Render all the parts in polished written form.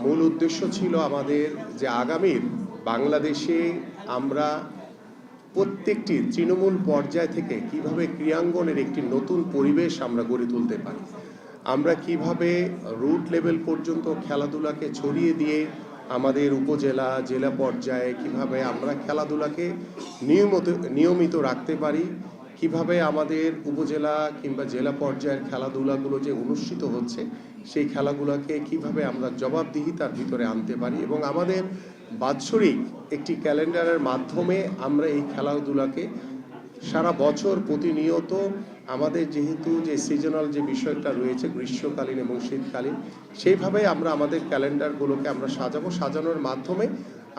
মূল উদ্দেশ্য ছিল আমাদের যে আগামীর বাংলাদেশে আমরা প্রত্যেকটি তৃণমূল পর্যায় থেকে কিভাবে ক্রীড়াঙ্গনের একটি নতুন পরিবেশ আমরা গড়ে তুলতে পারি, আমরা কিভাবে রুট লেভেল পর্যন্ত খেলাধুলাকে ছড়িয়ে দিয়ে আমাদের উপজেলা জেলা পর্যায়ে কিভাবে আমরা খেলাধুলাকে নিয়মিত রাখতে পারি, কিভাবে আমাদের উপজেলা কিংবা জেলা পর্যায়ের খেলাধুলাগুলো যে অনুষ্ঠিত হচ্ছে সেই খেলাগুলোকে কিভাবে আমরা জবাবদিহিতার ভিতরে আনতে পারি এবং আমাদের বাৎসরিক একটি ক্যালেন্ডারের মাধ্যমে আমরা এই খেলাধুলাকে সারা বছর প্রতিনিয়ত আমাদের যেহেতু যে সিজনাল যে বিষয়টা রয়েছে গ্রীষ্মকালীন এবং শীতকালীন, সেইভাবে আমরা আমাদের ক্যালেন্ডারগুলোকে আমরা সাজানোর মাধ্যমে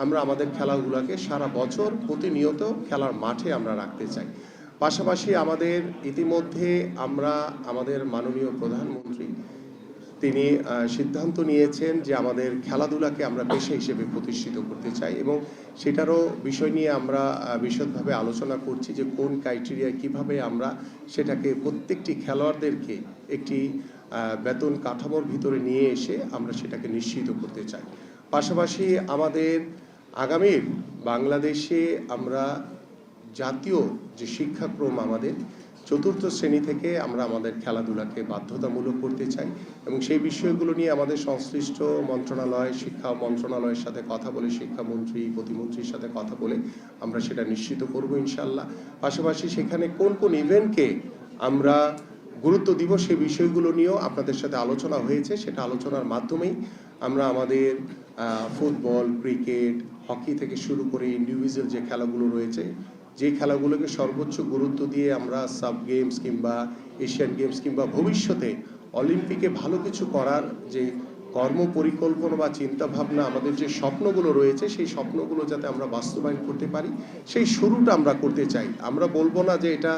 আমরা আমাদের খেলাগুলোকে সারা বছর প্রতিনিয়ত খেলার মাঠে আমরা রাখতে চাই। পাশাপাশি আমাদের ইতিমধ্যে আমরা আমাদের মাননীয় প্রধানমন্ত্রী তিনি সিদ্ধান্ত নিয়েছেন যে আমাদের খেলাধুলাকে আমরা পেশা হিসেবে প্রতিষ্ঠিত করতে চাই এবং সেটারও বিষয় নিয়ে আমরা বিশদভাবে আলোচনা করছি যে কোন ক্রাইটেরিয়া কিভাবে আমরা সেটাকে প্রত্যেকটি খেলোয়াড়দেরকে একটি বেতন কাঠামোর ভিতরে নিয়ে এসে আমরা সেটাকে নিশ্চিত করতে চাই। পাশাপাশি আমাদের আগামীর বাংলাদেশে আমরা জাতীয় যে শিক্ষাক্রম আমাদের চতুর্থ শ্রেণী থেকে আমরা আমাদের খেলাধুলাকে বাধ্যতামূলক করতে চাই এবং সেই বিষয়গুলো নিয়ে আমাদের সংশ্লিষ্ট মন্ত্রণালয় শিক্ষা মন্ত্রণালয়ের সাথে কথা বলে শিক্ষামন্ত্রী প্রতিমন্ত্রীর সাথে কথা বলে আমরা সেটা নিশ্চিত করব ইনশাল্লাহ। পাশাপাশি সেখানে কোন কোন ইভেন্টকে আমরা গুরুত্ব দিব সেই বিষয়গুলো নিয়েও আপনাদের সাথে আলোচনা হয়েছে, সেটা আলোচনার মাধ্যমেই আমরা আমাদের ফুটবল ক্রিকেট হকি থেকে শুরু করে ইন্ডিভিজুয়াল যে খেলাগুলো রয়েছে যে খেলাগুলোকে সর্বোচ্চ গুরুত্ব দিয়ে আমরা সাব গেমস কিংবা এশিয়ান গেমস কিংবা ভবিষ্যতে অলিম্পিকে ভালো কিছু করার যে কর্ম পরিকল্পনা বা চিন্তাভাবনা আমাদের যে স্বপ্নগুলো রয়েছে সেই স্বপ্নগুলো যাতে আমরা বাস্তবায়ন করতে পারি সেই শুরুটা আমরা করতে চাই। আমরা বলবো না যে এটা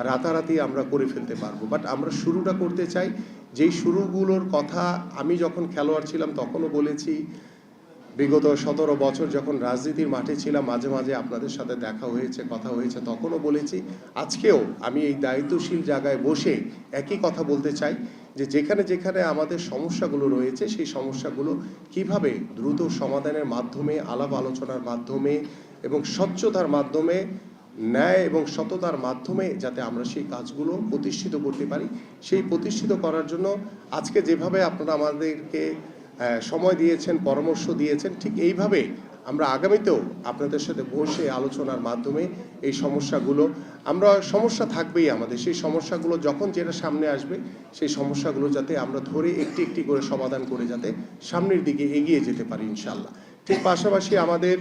রাতারাতি আমরা করে ফেলতে পারবো, বাট আমরা শুরুটা করতে চাই। যেই শুরুগুলোর কথা আমি যখন খেলোয়াড় ছিলাম তখনও বলেছি, বিগত 17 বছর যখন রাজনীতির মাঠে ছিলাম মাঝে মাঝে আপনাদের সাথে দেখা হয়েছে কথা হয়েছে তখনও বলেছি, আজকেও আমি এই দায়িত্বশীল জায়গায় বসে একই কথা বলতে চাই যে যেখানে যেখানে আমাদের সমস্যাগুলো রয়েছে সেই সমস্যাগুলো কিভাবে দ্রুত সমাধানের মাধ্যমে আলাপ আলোচনার মাধ্যমে এবং স্বচ্ছতার মাধ্যমে ন্যায় এবং সততার মাধ্যমে যাতে আমরা সেই কাজগুলো প্রতিষ্ঠিত করতে পারি, সেই প্রতিষ্ঠিত করার জন্য আজকে যেভাবে আপনারা আমাদেরকে সময় দিয়েছেন পরামর্শ দিয়েছেন ঠিক এইভাবে আমরা আগামীতেও আপনাদের সাথে বসে আলোচনার মাধ্যমে এই সমস্যাগুলো সমস্যা থাকবেই আমাদের, সেই সমস্যাগুলো যখন যেটা সামনে আসবে সেই সমস্যাগুলো যাতে আমরা ধরে একটি একটি করে সমাধান করে যাতে সামনের দিকে এগিয়ে যেতে পারি ইনশাল্লাহ। ঠিক পাশাপাশি আমাদের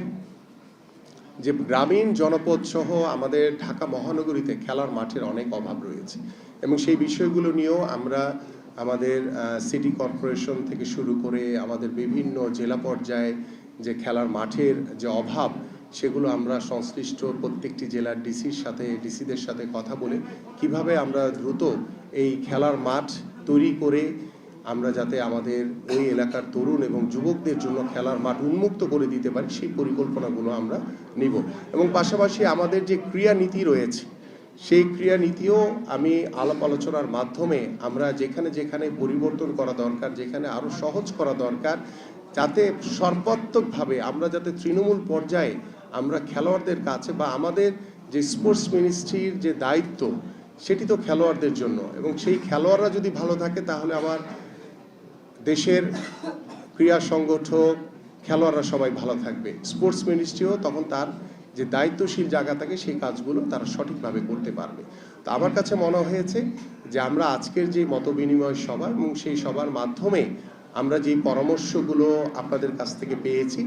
যে গ্রামীণ জনপদ সহ আমাদের ঢাকা মহানগরীতে খেলার মাঠের অনেক অভাব রয়েছে এবং সেই বিষয়গুলো নিয়েও আমরা আমাদের সিটি কর্পোরেশন থেকে শুরু করে আমাদের বিভিন্ন জেলা পর্যায়ে যে খেলার মাঠের যে অভাব সেগুলো আমরা সংশ্লিষ্ট প্রত্যেকটি জেলার ডিসিদের সাথে কথা বলে কিভাবে আমরা দ্রুত এই খেলার মাঠ তৈরি করে আমরা যাতে আমাদের ওই এলাকার তরুণ এবং যুবকদের জন্য খেলার মাঠ উন্মুক্ত করে দিতে পারি সেই পরিকল্পনাগুলো আমরা নিব এবং পাশাপাশি আমাদের যে ক্রীড়া নীতি রয়েছে সেই ক্রীড়া নীতিও আমি আলাপ আলোচনার মাধ্যমে আমরা যেখানে যেখানে পরিবর্তন করা দরকার যেখানে আরও সহজ করা দরকার যাতে সর্বাত্মকভাবে আমরা যাতে তৃণমূল পর্যায়ে আমরা খেলোয়াড়দের কাছে বা আমাদের যে স্পোর্টস মিনিস্ট্রির যে দায়িত্ব সেটি তো খেলোয়াড়দের জন্য এবং সেই খেলোয়াড়রা যদি ভালো থাকে তাহলে আমার দেশের ক্রীড়া সংগঠক খেলোয়াড়রা সবাই ভালো থাকবে, স্পোর্টস মিনিস্ট্রিও তখন তার যে দায়িত্বশীল জায়গা থাকে সেই কাজগুলো তারা সঠিকভাবে করতে পারবে। তো আমার কাছে মনে হয়েছে যে আমরা আজকের যে মত বিনিময় সভা এবং সেই সভার মাধ্যমে আমরা যে পরামর্শগুলো আপনাদের কাছ থেকে পেয়েছি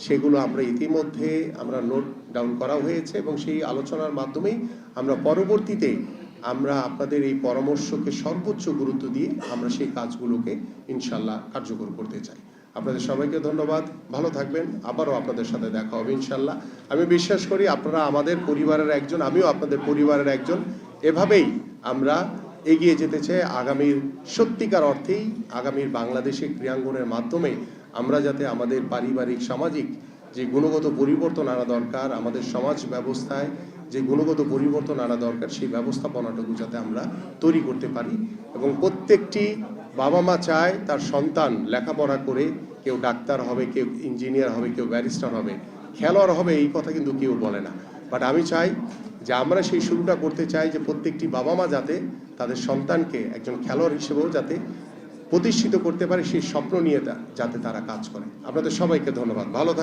সেগুলো আমরা ইতিমধ্যে আমরা নোট ডাউন করা হয়েছে এবং সেই আলোচনার মাধ্যমেই আমরা পরবর্তীতে আমরা আপনাদের এই পরামর্শকে সর্বোচ্চ গুরুত্ব দিয়ে আমরা সেই কাজগুলোকে ইনশাল্লাহ কার্যকর করতে চাই। আপনাদের সবাইকে ধন্যবাদ, ভালো থাকবেন, আবারও আপনাদের সাথে দেখা হবে ইনশাল্লাহ। আমি বিশ্বাস করি আপনারা আমাদের পরিবারের একজন, আমিও আপনাদের পরিবারের একজন, এভাবেই আমরা এগিয়ে যেতে চাই আগামীর সত্যিকার অর্থেই আগামীর বাংলাদেশে ক্রীড়াঙ্গনের মাধ্যমে আমরা যাতে আমাদের পারিবারিক সামাজিক যে গুণগত পরিবর্তন আনা দরকার, আমাদের সমাজ ব্যবস্থায় যে গুণগত পরিবর্তন আনা দরকার সেই ব্যবস্থাপনাটুকু যাতে আমরা তৈরি করতে পারি এবং প্রত্যেকটি বাবা মা চায় তার সন্তান লেখাপড়া করে কেউ ডাক্তার হবে, কেউ ইঞ্জিনিয়ার হবে, কেউ ব্যারিস্টার হবে, খেলোয়াড় হবে, এই কথা কিন্তু কেউ বলে না। বাট আমি চাই যে আমরা সেই শুরুটা করতে চাই যে প্রত্যেকটি বাবা মা যাতে তাদের সন্তানকে একজন খেলোয়াড় হিসেবেও যাতে প্রতিষ্ঠিত করতে পারে, সেই স্বপ্ন নিয়ে যাতে তারা কাজ করে। আপনাদের সবাইকে ধন্যবাদ, ভালো থাকবেন।